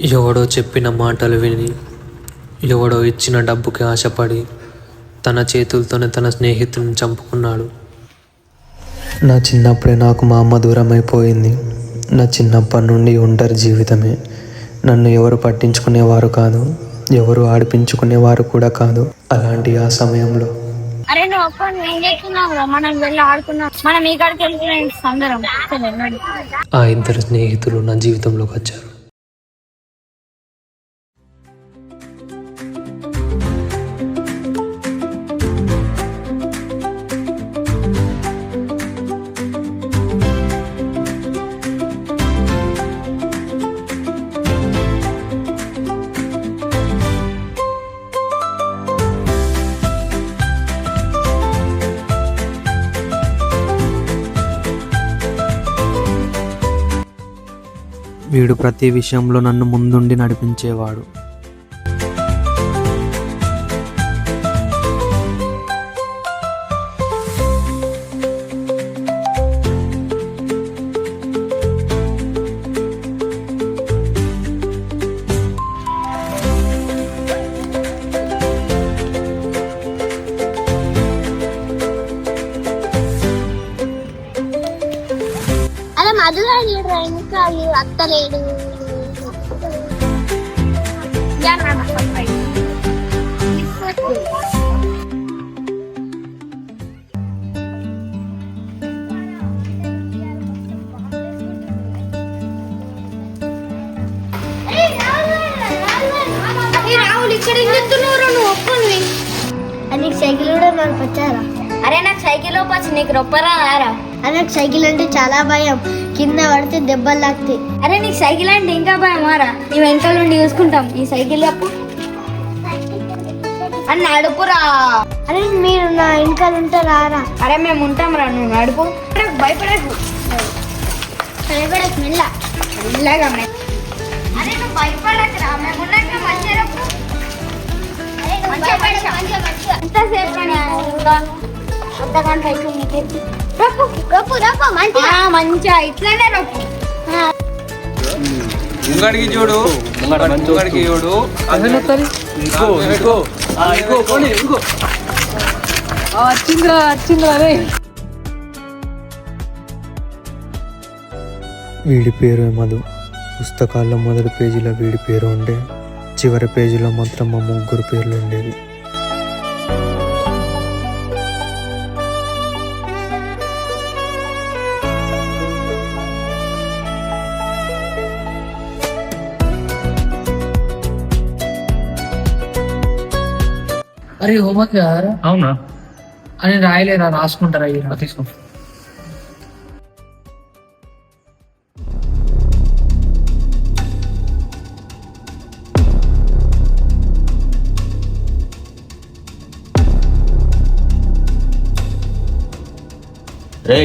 ఎవడో చెప్పిన మాటలు విని, ఎవడో ఇచ్చిన డబ్బుకి ఆశపడి తన చేతులతోనే తన స్నేహితుని చంపుకున్నాడు. నా చిన్నప్పుడే నాకు మా అమ్మ దూరం అయిపోయింది. నా చిన్నప్పటి నుండి ఒంటరి జీవితమే. నన్ను ఎవరు పట్టించుకునేవారు కాదు, ఎవరు ఆడిపించుకునేవారు కూడా కాదు. అలాంటి ఆ సమయంలో అరే నువ్వు అప్పుడు ఏం చేస్తున్నావు? మనం వెళ్ళి ఆడుకున్నాం, మనం ఈ కాడికి వెళ్ళిపోయిన అందరం. ఆ ఇద్దరు స్నేహితులు నా జీవితంలోకి వచ్చారు. వీడు ప్రతి విషయంలో నన్ను ముందుండి నడిపించేవాడు. అలా మధుగా ఇంకా అత్తలేడు. రాహుల్ ఇక్కడ నువ్వు ఒప్పుని నీకు సైకిల్ కూడా మనకు వచ్చారా? అరే నాకు సైకిల్ వచ్చి నీకు రొప్పరా రారా? అరే నాకు సైకిల్ అంటే చాలా భయం, కింద పడితే దెబ్బలు తాకుతాయి. అరే నీకు సైకిల్ అంటే ఇంకా భయం మారా? మేము వెనకాల నుండి చూసుకుంటాం. ఈ సైకిల్ అప్పు అని నడుపురా. అరే మీరు నా వెనకాల ఉంటారా? అరే మేము ఉంటాం రా, నువ్వు నడుపు. భయపడకు భయపడకు, మెల్లగా. అరే నువ్వు భయపడకు రా, మేము ఉన్నాక మంచిగా మంచిగా ఇట్లానే రప్పు. ముంగడికి చూడు, ముంగడికి చూడు. వీడి పేరు మధు. పుస్తకాల్లో మొదటి పేజీలో వీడి పేరు ఉండే, చివరి పేజీలో మాత్రం మా ముగ్గురు పేర్లు ఉండేవి. అరే హోంవర్క్ కదా? అవునా? అని రాయలేరా? రాసుకుంటారా? తీసుకో. రే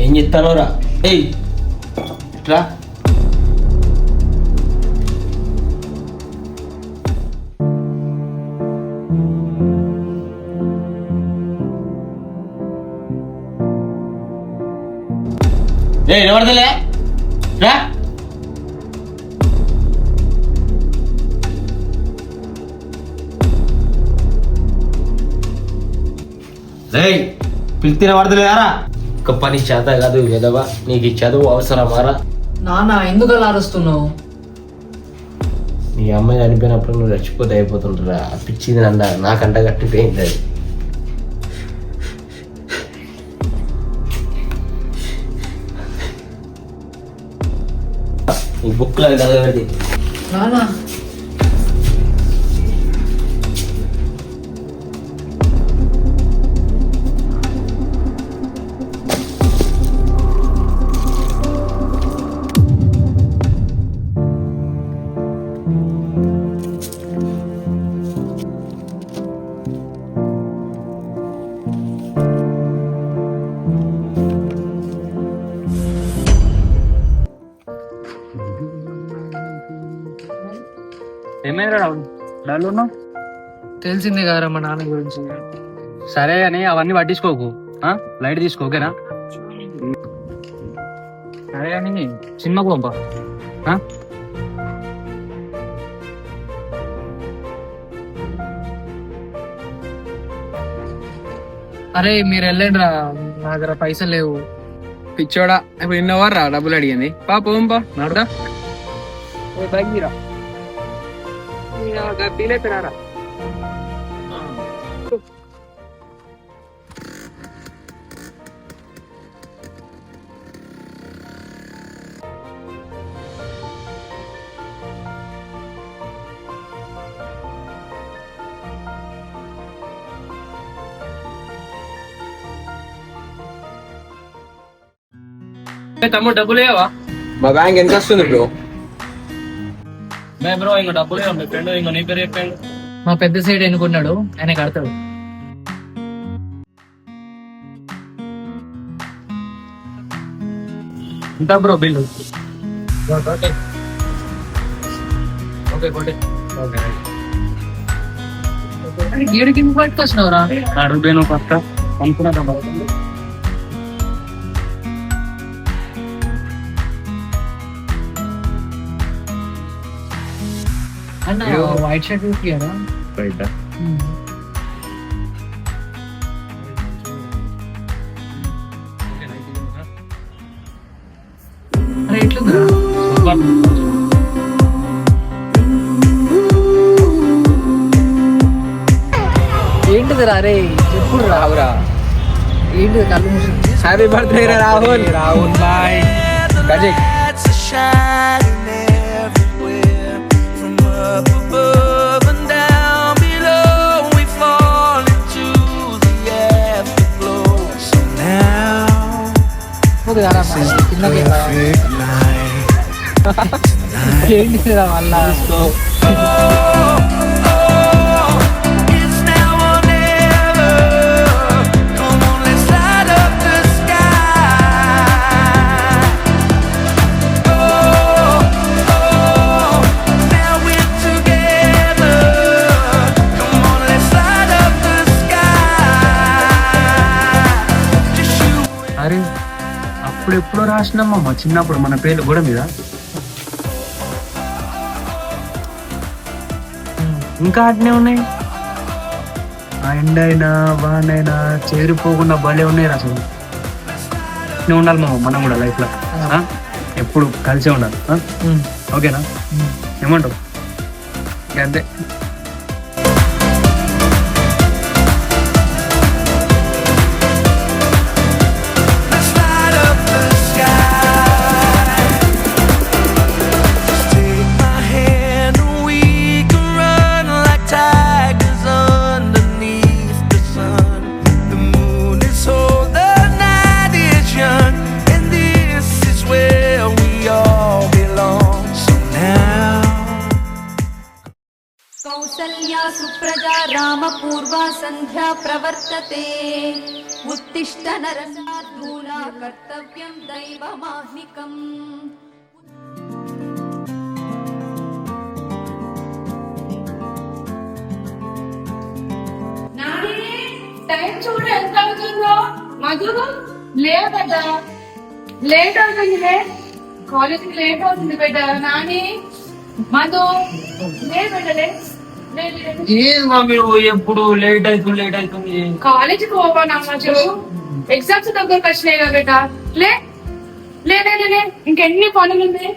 ఏం చెప్తానోరా? ఏయ్ ఇట్లా రే నిలబడతలే రా. రే పిలిచిన పడతలేదారా? ఒక పని చేత కాదు విధవా, నీకు ఈ చదువు అవసరమారా? నాన్న ఎందుకు అలా అరుస్తున్నావు? నీ అమ్మాయి చనిపోయినప్పుడు నువ్వు చచ్చిపోతే అయిపోతుంటారా? పిచ్చిది నాకంట కట్టిపోయింది అది. ఈ బుక్లో చదవండి నాన్న. ఏమైనా డల్ ఉన్నావు? తెలిసిందే కదరా మా నాన్న గురించి. సరే అని అవన్నీ పట్టించుకోకు, లైట్ తీసుకో, ఓకేనా? సరే అని సినిమాకు పంపా. అరే మీరు వెళ్ళండి రా, నా దగ్గర పైసలు లేవు. పిచ్చోడా ఇప్పుడు ఇన్నోవర్రా డబ్బులు అడిగింది. పోం పా నడుదా బగ్గిరా గడ్డీలేపినారా. తమ్ముడు డబ్బులు లేవా? మా బ్యాంక్ ఎంత వస్తుంది బ్రో? బ్రో ఇంకా డబ్బులు లేవా? మీ ఫ్రెండ్ ఇంకా నీ పేరు చెప్పాడు. మా పెద్ద సైడ్ ఎన్నుకున్నాడు, ఆయన కడతాడు. ఎంత బ్రో బిల్లు? ఓకే కొట్టే. గీడికి పట్టుకొచ్చినావురా? అడుగుతాను పక్క అనుకున్నా. అన్న వైట్ షర్ట్ ఇయ్యారా? అరే ఎట్లుందిరా? ఏంటిదిరా? అరే చెప్పుడు రావురా. ఏంటిది కళ్ళు మూసి? Happy birthday Rahul. Rahul boy. గజెక్ ఏంటిదిరా మళ్ళా? అరే అప్పుడెప్పుడో రాసినామమ్మ చిన్నప్పుడు మన పేర్లు గోడ మీద. ఇంకా అట్నే ఉన్నాయి. ఆ ఎండైనా వానైనా చేరిపోకుండా భలే ఉన్నాయి అసలు. నువ్వు ఉండాలి మామ, మనం కూడా లైఫ్ లో ఎప్పుడు కలిసే ఉండాలి. ఓకేనా? ఏమంటావు? అంతే. कौसल्या सुप्रजा रामपूर्वा सन्ध्या प्रवर्तते उत्तिष्ठ नरशार्दूला कर्तव्यं दैवमाह्निकम्. టైం చూడు ఎంత అవుతుందో. మధు లేదు బిడ్డ, లేట్ అవుతుంది. కాలేజీకి లేట్ అవుతుంది బిడ్డ. నాని మధు లేదు బిడ్డ, ఎప్పుడు లేట్ అవుతుంది. కాలేజీకి పోవానమ్మా. చూడు ఎగ్జామ్స్ దగ్గరకు వచ్చినాయి కదా బిడ్డ. లే లే లే లే, ఇంకెన్ని పనులు ఉంది.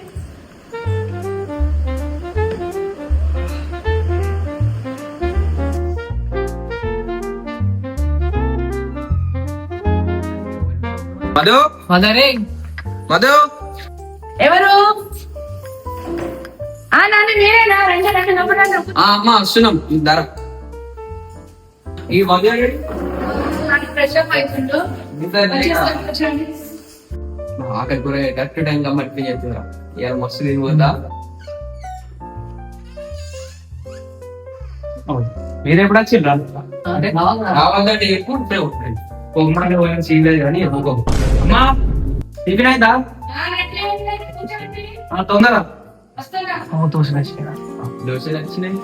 మధు మదరే మధు ఎవరు? నాన్న నేనేనా? రెండు రెండు నవ్వులను అమ్మా వస్తున్నాం. ధర ఈ మధు ఫ్రెష్ అప్ అవుతుండు. ఆకలి కూర కరెక్ట్ టైం కాబట్టి చెప్తున్నా. ఇవాళ మస్తు తిరిగిపోతా. మీరు ఎప్పుడు వచ్చిండ్రా? రావాలంటే ఎప్పుడు పొమ్మని పోయిన సీలేదు కానీ అమ్మా టిఫిన్ అయిందా? తొందరగా దోశలు వచ్చినాయి.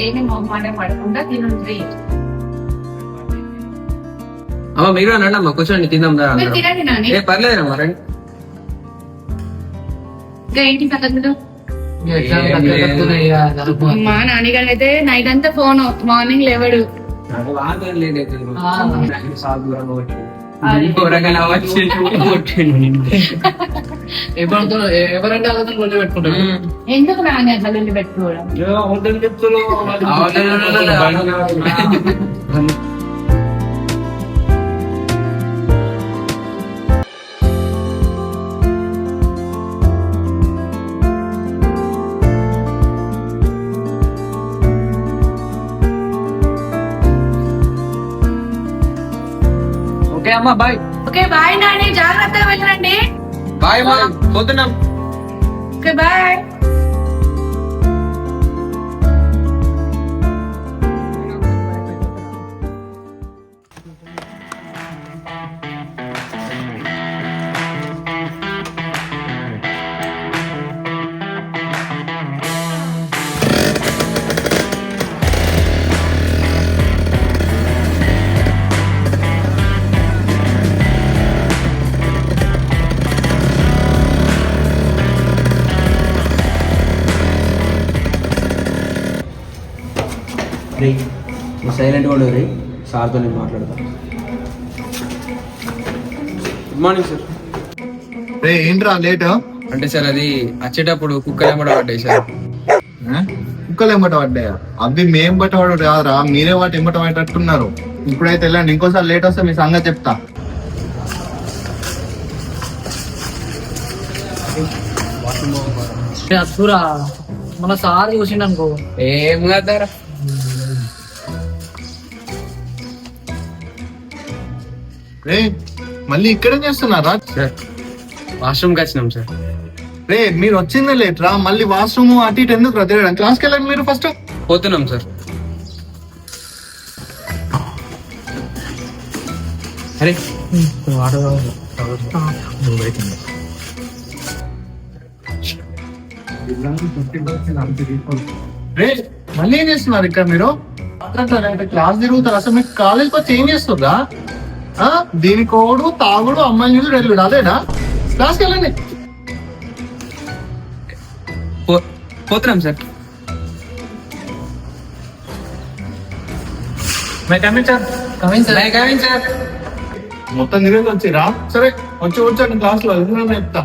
ఏమి మొహమాట పడకుండా తినండి. అమ్మ మీరు అనండి అమ్మ, కూర్చోండి తిందాం. తినండి నాని. పర్లేదమ్మా రండి. ఇంకా ఏంటి సంగతులు? ఎగ్జామ్ దగ్గర వస్తున్నాయి ఇక చదువుకో. మా నాన్నగారు అయితే నైట్ అంతా ఫోన్, మార్నింగ్ లేవడు. ఎవరంటే అలా కొంచెం పెట్టుకుంటారు. ఎందుకు నాన్న అట్లా వెళ్ళి పెట్టుకోవడం? ఓకే అమ్మా బాయ్. ఓకే బాయ్ నాని, జాగ్రత్తగా వెళ్ళండి. బాయ్ అమ్మా, పోతున్నాం. Okay bye. సైలెంట్గా ఉండదు సార్తో నేను మాట్లాడతా. Good morning sir. రే ఏంట్రా లేట్? అంటే సార్ అది వచ్చేటప్పుడు కుక్కలు ఏమడ పడ్డాయి సార్. కుక్కలు ఎంబట పడ్డాయా? అవి మేం బట్ట పడు కాదురా, మీరే వాటి ఎంబట పడ్డట్టున్నారు. ఇప్పుడైతే వెళ్ళండి, ఇంకోసారి లేట్ వస్తే మీ సంగతి చెప్తా. అసూరా మన సార్ చూసిండు అనుకో. ఏం కదారా. రే మళ్ళీ ఇక్కడేం చేస్తున్నారా? సార్ వాష్రూమ్కి వచ్చినాం సార్. రే మీరు వచ్చిందే లేట్ రా, మళ్ళీ వాష్రూమ్ అటు ఇటు ఎందుకు రా తిరగడం? క్లాస్కి వెళ్ళండి మీరు ఫస్ట్. పోతున్నాం సార్. అరే రే మళ్ళీ ఏం చేస్తున్నారు ఇక్కడ మీరు? క్లాస్ తిరుగుతారు, అసలు మీకు కాలేజ్కి వచ్చి ఏం చేస్తుందా? దీనికోడు తాగుడు అమ్మాయి చూసి వెళ్ళుడు అదేనా? క్లాస్కి వెళ్ళండి. పోతున్నాం సార్. మొత్తం తిరిగి వచ్చిరా? సరే వచ్చి వచ్చాను క్లాస్ లో చెప్తా.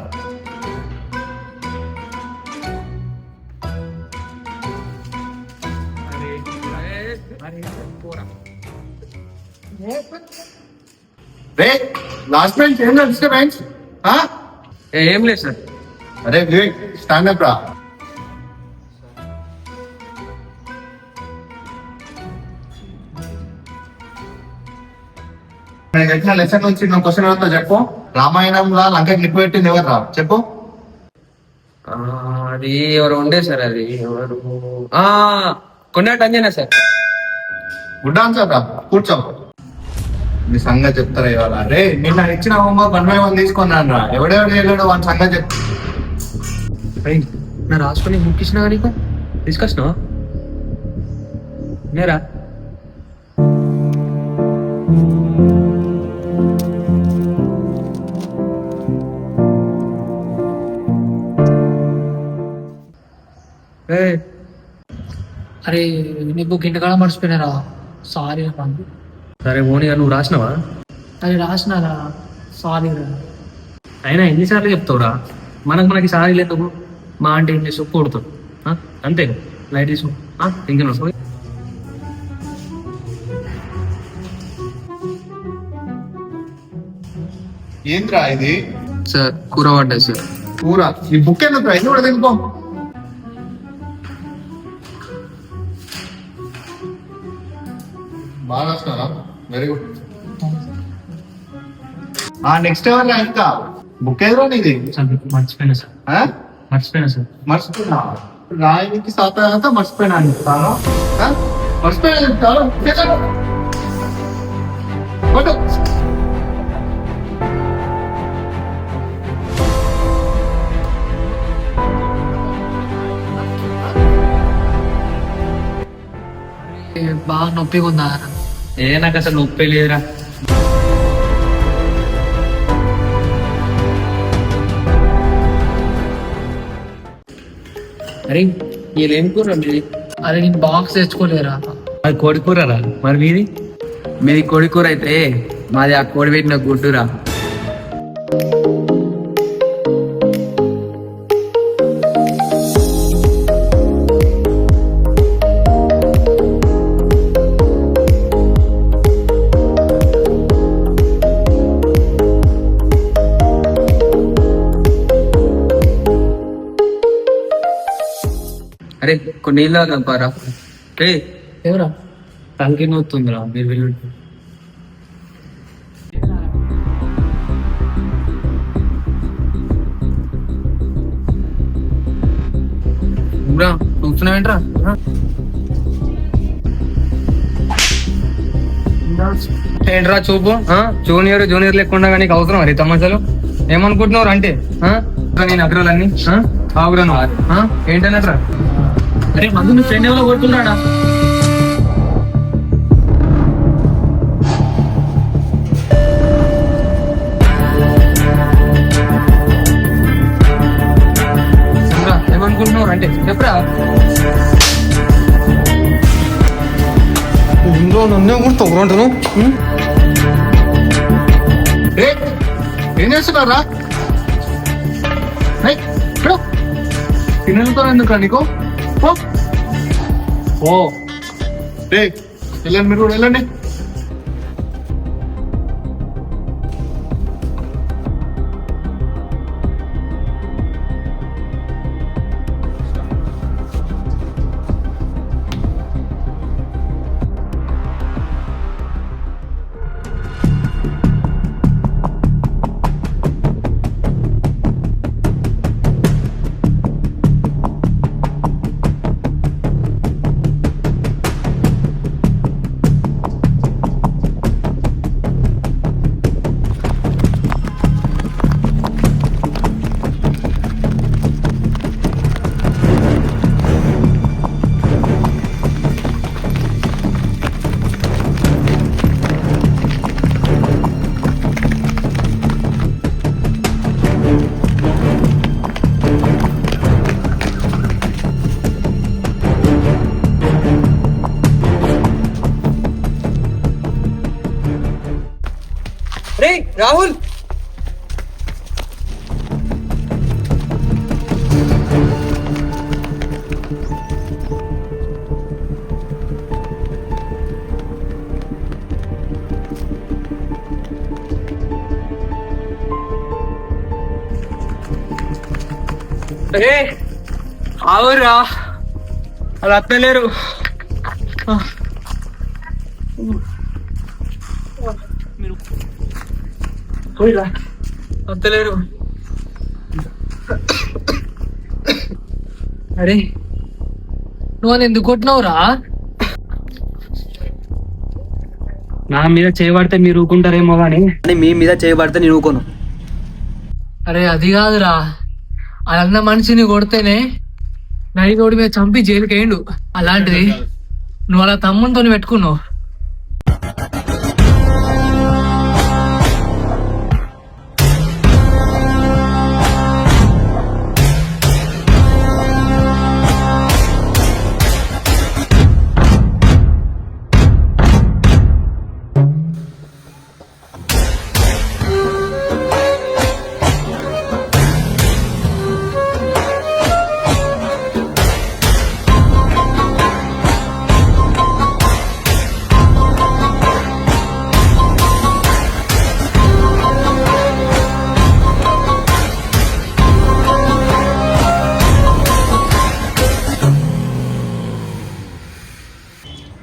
రే లాస్ట్ బెంచ్ ఏం డిస్టర్బెన్స్? ఏం లేదు సార్. అరే వివేక్ స్టాండప్ రా. నేను చెప్పిన లెసన్ నుంచి నువ్వు క్వశ్చన్ అవుతా చెప్పు. రామాయణంలో లంకకి నిప్పు పెట్టింది ఎవరు రా చెప్పు. అది ఎవరు ఉండే సార్, అది ఎవరు Konnati Anjana sir. Good answer రా, కూర్చో. నీ సంగతి చెప్తారా ఇవాళ? రే నిన్న ఇచ్చిన హోంవర్క్ 1 by 1 తీసుకున్నాను రా. ఎవడెవడు వెళ్ళాడు వాని సంగతి చెప్తా. నా రాసుకొని బుక్ ఇచ్చినా నీకు తీసుకొచ్చినావా? నేరా అరే నీ బుక్ ఇంటికాడ మర్చిపోయినారా? సారీ రా. సరే ఓని నువ్వు రాసినావా? అది రాసినారా? సారీ రా. అయినా ఎన్నిసార్లు చెప్తావురా? మనకి సారీ లేదు. మా అంటే ఏం చేసి కొడుతావు అంతే. లైట్ తీసుకో ఇంకేనా? ఏంద్రా ఇది? సార్ కూర పడ్డాయి సార్. కూర? ఈ బుక్ ఎందుకు రా? ఇది కూడా తినుకో. బాగా రాస్తున్నారా? Very good. నెక్స్ట్ ఎవరు ఇంకా? బుక్ ఎదురా నీది? మర్చిపోయినా సార్. మర్చిపోయినా రాయనికి సాత మర్చిపోయినా చెప్తాను. మర్చిపోయినా చెప్తాను. బాగా నొప్పిగా ఉందా? నాకు అసలు నొప్పి లేదురా. అరే వీళ్ళేం కూర మీది? అరే నేను బాక్స్ తెచ్చుకోలేరా? అది కోడి కూరరా, మరి మీది? మీది కోడి కూర అయితే మాది ఆ కోడి పెట్టిన గుడ్డురా. అరే కొన్ని నీళ్ళు తాగంపారా? ఎవరా? తలకి నొత్తుందిరా, మీరు వెళ్ళి. చూస్తున్నావేంట్రా? ఏంట్రా చూపు? జూనియర్ లేకుండా నీకు అవసరం అరే తమాషాలు? ఏమనుకుంటున్నారు అంటే నేను అగ్రాలన్నీ ఆగురాను ఏంటన్నట్రా? అరే మందు నీ ఫ్రెండ్ ఎవరో కొడుతున్నాడా? ఏమనుకుంటున్నారు అంటే చెప్పరా? ఇంట్లో నన్నే గుర్తు ఏం చేస్తున్నారా? తినతో ఎందుకు నీకు? వెళ్ళండి, మీరు కూడా వెళ్ళండి. రాహుల్ ఆవురా అలా అత్తలేరు. వద్దలేరు. అరే నువ్వు అని ఎందుకు కొట్టినావురా? నా మీద చేయబడితే మీరు ఊరుకుంటారేమో కానీ మీ మీద చేయబడితే నేను ఊకోను. అరే అది కాదురా, అన్న మనిషిని కొడితేనే నైట్ రోడ్డు మీద చంపి జైలుకి వేయండు. అలాంటిది నువ్వు అలా తమ్మునితో పెట్టుకున్నావు.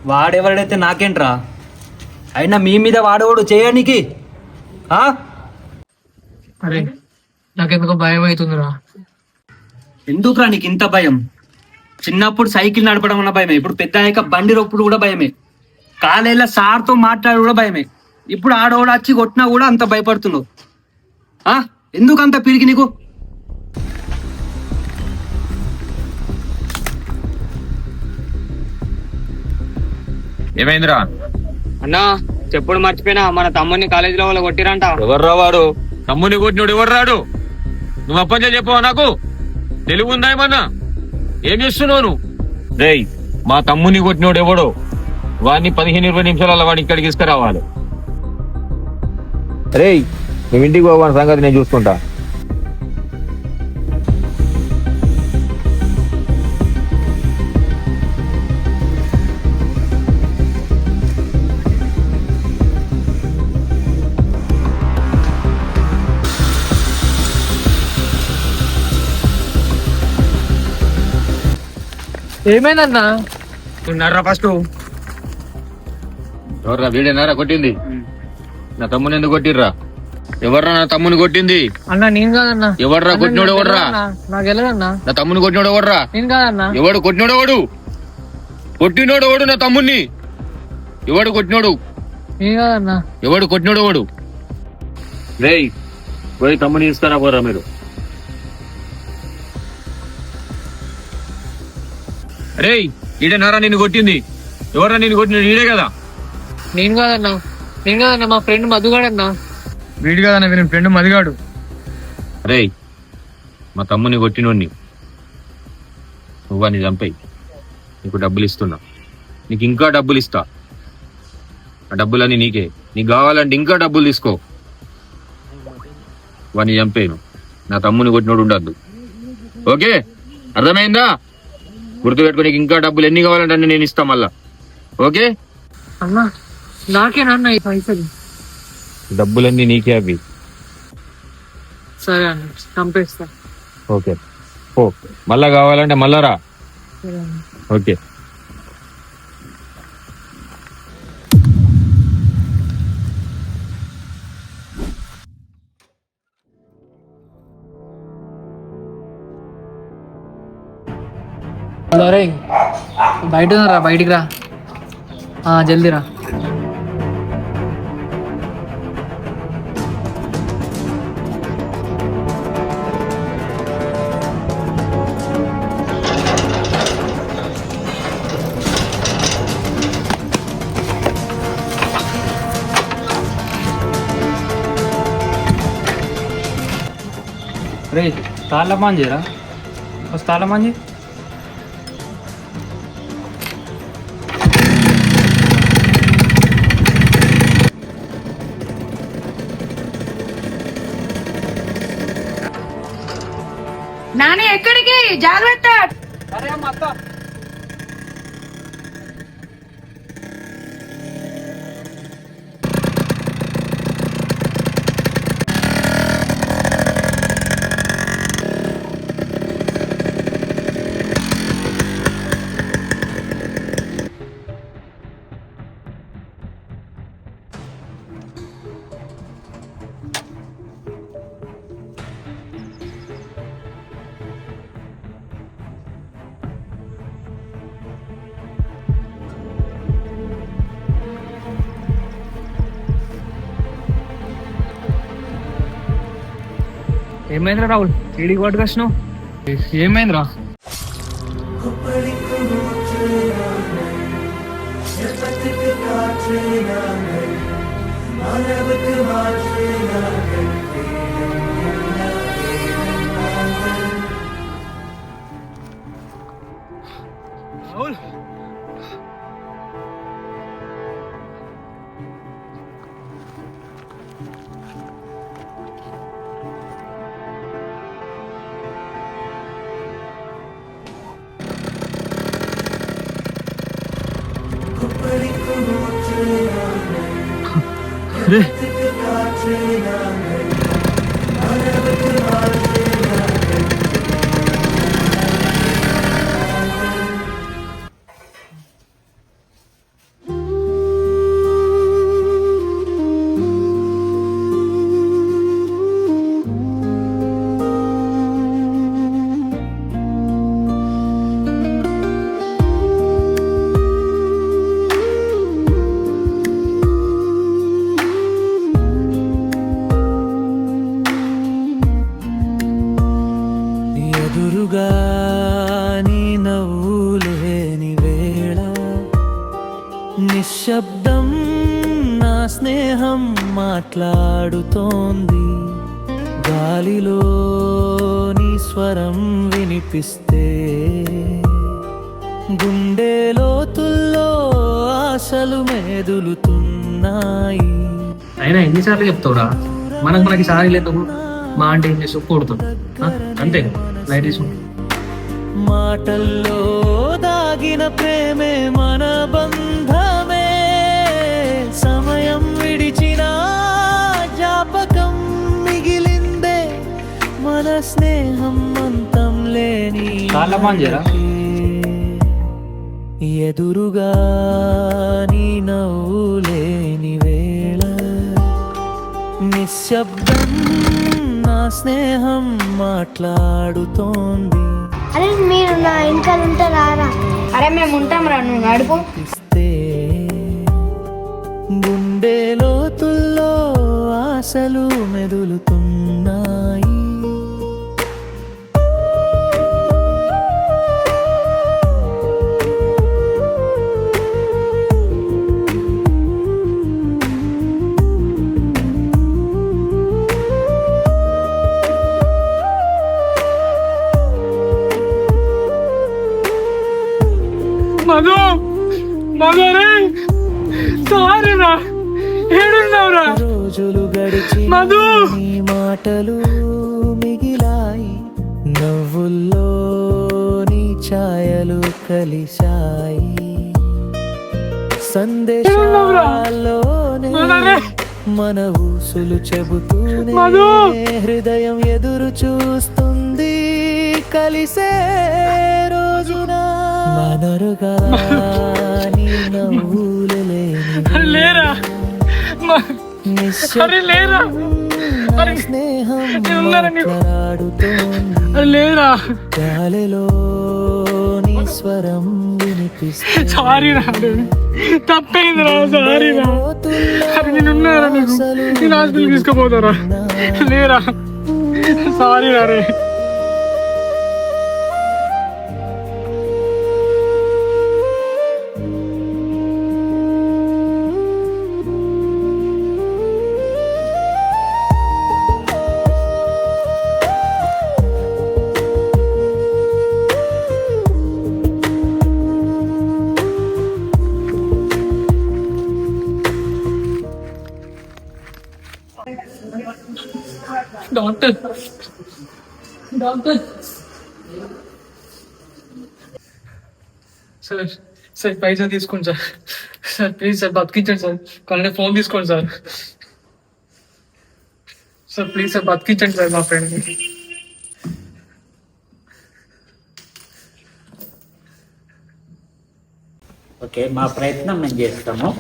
వాడెవడైతే నాకేంట్రా? అయినా మీ మీద వాడేవాడు చేయడానికి. అరే నాకెందుకో భయం అవుతుందిరా. ఎందుకురా నీకు ఇంత భయం? చిన్నప్పుడు సైకిల్ నడపడం వల్ల భయమే, ఇప్పుడు పెద్ద అయ్యాక బండి రొప్పుడు కూడా భయమే, కాలేళ్ళ సార్తో మాట్లాడి కూడా భయమే. ఇప్పుడు ఆడవాడు వచ్చి కొట్టినా కూడా అంత భయపడుతున్నావు. ఎందుకు అంత పిరికి నీకు? ఏమైందిరా? అన్నా చెప్పుడు మర్చిపోయినా మన తమ్ముని కాలేజీలో వాళ్ళు కొట్టిరంట. ఎవర్రా వాడు? తమ్ముని కొట్టినోడు ఎవరు రాడు? నువ్వు అప్పంచే చెప్పావు నాకు? తెలుగు ఉందా ఏమన్నా? ఏం చేస్తున్నావు నువ్వు? రేయ్, మా తమ్ముని కొట్టినోడు ఎవడో వాడిని 15-20 నిమిషాల వాడిని ఇక్కడికి తీసుకురావాలి. రేయ్, నువ్వు ఇంటికి పోవాని సంగతి నేను చూసుకుంటా. ఏమైందన్నా? ఉన్నారా ఫస్ట్ ఎవర్రా వీడేనారా కొట్టింది? నా తమ్ముని ఎందుకు కొట్టిర్రా? ఎవర్రా నా తమ్ముని కొట్టింది? అన్న నేను కాదన్నా. ఎవర్రా కొట్టినోడు? ఎవర్రా నాకు వెళ్ళదన్నా. నా తమ్ముని కొట్టినోడు? ఎవర్రా? నేను కాదన్నా. ఎవడు కొట్టినోడు? ఎవడు కొట్టినోడు? ఎవడు నా తమ్ముని? ఎవడు కొట్టినోడు? నేను కాదన్నా. ఎవడు కొట్టినోడు? ఎవడు? రేయ్, పోయి తమ్ముని ఇస్తారా పోరా మీరు? రేయ్, ఈడేనారా నిన్ను కొట్టింది? ఎవర్రా నిన్ను కొట్టినోడు? ఈడే కదా? నేను కాదన్నా. నేను కాదన్నా, మా ఫ్రెండ్ మధుగాడన్నా. వీడి కాదన్న వీరి ఫ్రెండ్ మదిగాడు. రేయ్, మా తమ్ముని కొట్టినోడిని నువ్వు అని చంపేయి. నీకు డబ్బులు ఇస్తున్నా, నీకు ఇంకా డబ్బులు ఇస్తా. ఆ డబ్బులన్నీ నీకే. నీకు కావాలంటే ఇంకా డబ్బులు తీసుకో. వాడిని చంపేను. నా తమ్ముని కొట్టినోడు ఉండద్దు. ఓకే, అర్థమైందా? గుర్తుపెట్టుకో, నీకు ఇంకా డబ్బులు ఎన్ని కావాలంటే అన్ని నేను ఇస్తా మళ్ళా. ఓకే అన్నా, నాకేనన్నా ఈ పైసలు? డబ్బులన్నీ నీకే అవి. సరే అన్న, చంపేస్తా. ఓకే, ఓ మళ్ళా కావాలంటే మళ్ళా రా. ఓకే. రే, బయట ఉన్నారా? బయటికి రా, జల్దీ రా. రే తాళ్ళ మాంజీరా, ఫస్ట్ తాళ్ళ మాంజీ. నాని ఎక్కడికి? జాగ్రత్త. సరే అమ్మ, అత్త. ఏమైందిరా రాహుల్? ఏడికి పట్టుకొచ్చినావు? ఏమైందిరా? రాహుల్, ఎదురుగా నీ నవ్వులేని వేళ నిశ్శబ్దం నా స్నేహం మాట్లాడుతోంది. గాలిలో నీ స్వరం వినిపిస్తే గుండె లోతుల్లో ఆశలు మెదులుతున్నాయి. అయినా ఎన్నిసార్లు చెప్తావురా, మనకి సారీ లేదు మా అంటే ఏం చేసి కొడుతుంది అంతే కదా, లైట్ తీసుకుంటా. మాటల్లో దాగిన ప్రేమే మన బంధమే, సమయం విడిచిన జ్ఞాపకం మిగిలిందే, మన స్నేహం అంతం లేని ఎదురుగా నీ నవ్వు లేని వేళ నిశ్శబ్దం నా స్నేహం మాట్లాడుతోంది. అరే మీరు నా వెనకాల ఉంటారా? అరే మేము ఉంటాం రా, నువ్వు నడుపు. గుండె లోతుల్లో ఆశలు మెదులుతున్నాయి. మధు మధురే సారీరా, ఏడున్నావురా? రోజులు గడిచి మధు నీ మాటలు మిగిలాయి, నవ్వుల్లో నీ ఛాయలు కలిశాయి, సందేశాల్లోనే మన ఊసులు చెబుతూనే హృదయం ఎదురు చూస్తుంది కలిసే రోజున. మనరుగా నీ నవ్వులు లేరా స్నేహం మాట్లాడుతోంది, లేరా? గాలిలో నీ స్వరం వినిపిస్తుంది. సారీ రా, తప్పైంది రా, సారీ రా. నేనున్నారా నీకు, నేను హాస్పిటల్కి తీసుకుపోతారా? లేరా, సారీ రా రే. డాక్టర్ సార్, సార్ పైసా తీసుకోండి సార్. సార్ ప్లీజ్ సార్ బతికించండి సార్, కానీ ఫోన్ తీసుకోండి సార్. సార్ ప్లీజ్ సార్ బతికించండి సార్ మా ఫ్రెండ్. ఓకే, మా ప్రయత్నం మేము చేస్తాము.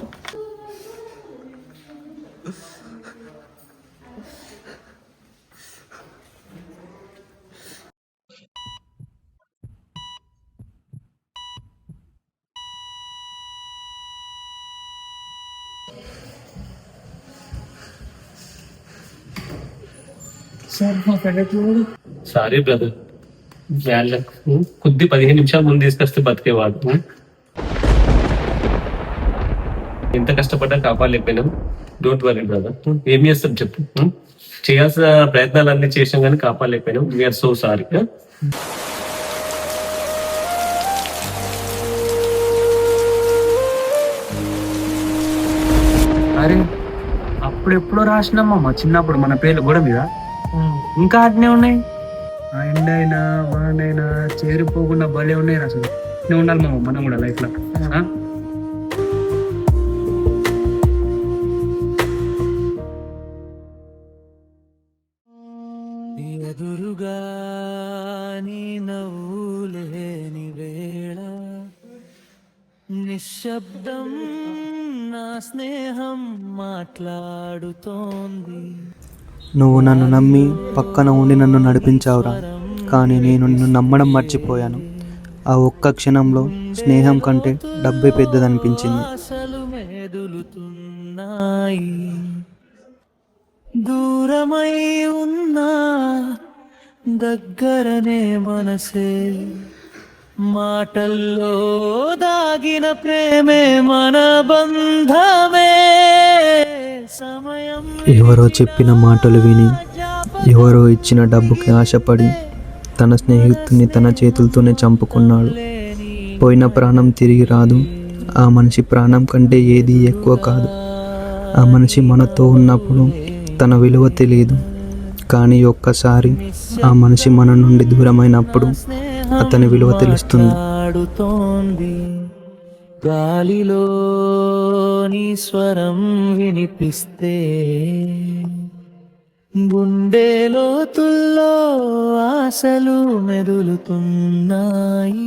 సారీ బ్రదర్, వాళ్ళకు కొద్ది 15 నిమిషాల ముందు తీసుకొస్తే బతికేవాడు. ఎంత కష్టపడ్డా కాపాడలేకపోయినాం. డోంట్ వరీ బ్రదర్, ఏం చేస్తాం చెప్పు. చేయాల్సిన ప్రయత్నాలన్నీ చేసాం కానీ కాపాడలేకపోయినాం. We are so sorry. అరే అప్పుడెప్పుడో రాసినామా చిన్నప్పుడు మన పేర్లు గోడ మీద, ఇంకా అట్నే ఉన్నాయి. ఆ ఎండైనా వానైనా చేరిపోకుండా భలే ఉన్నాయి అసలు. నేను ఉండాలి మామ మనం కూడా లైఫ్ లో. ఎదురుగా నీ నవ్వులేని వేళ నిశ్శబ్దం నా స్నేహం మాట్లాడుతోంది. నువ్వు నన్ను నమ్మి పక్కన ఉండి నన్ను నడిపించావురా, కానీ నేను నిన్ను నమ్మడం మర్చిపోయాను. ఆ ఒక్క క్షణంలో స్నేహం కంటే డబ్బే పెద్దదనిపించింది. దూరమై ఉన్నా దగ్గరనే మనసే, మాటల్లో దాగిన ప్రేమే మన బంధమే. సమయం ఎవరో చెప్పిన మాటలు విని, ఎవరో ఇచ్చిన డబ్బుకి ఆశపడి తన స్నేహితుడిని తన చేతులతోనే చంపుకున్నాడు. పోయిన ప్రాణం తిరిగి రాదు. ఆ మనిషి ప్రాణం కంటే ఏది ఎక్కువ కాదు. ఆ మనిషి మనతో ఉన్నప్పుడు తన విలువ తెలియదు, కానీ ఒక్కసారి ఆ మనిషి మన నుండి దూరమైనప్పుడు అతని విలువ తెలుస్తుంది. గాలిలో నీ స్వరం వినిపిస్తే గుండె లోతుల్లో ఆశలు మెదులుతున్నాయి.